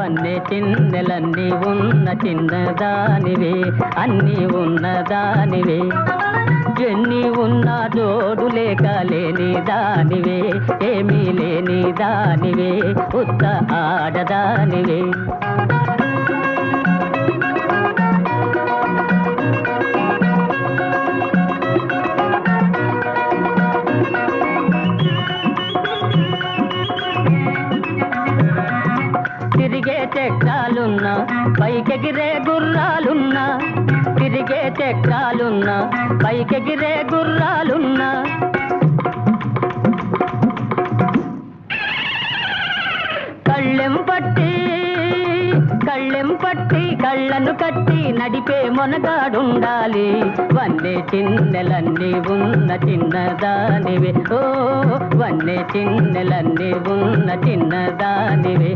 వన్నె చిన్నెలన్నీ ఉన్న చిన్నదానివే, అన్నీ ఉన్నదానివే. ఎన్ని ఉన్న జోడు లేక లేని దానివే, ఏమీ లేని దానివే, ఉత్త ఆడదానివే. తిరిగే చక్రాలున్నా పైకెగిరే గుర్రాలున్నా, తిరిగే చక్రాలున్నా పైకెగిరే గుర్రాలున్నా, కళ్ళెం పట్టి కళ్ళను కట్టి నడిపే మొనగాడుండాలి. వన్నె చిన్నెలన్నీ ఉన్న చిన్నదానివే, ఓ వన్నె చిన్నెలన్నీ ఉన్న చిన్నదానివే.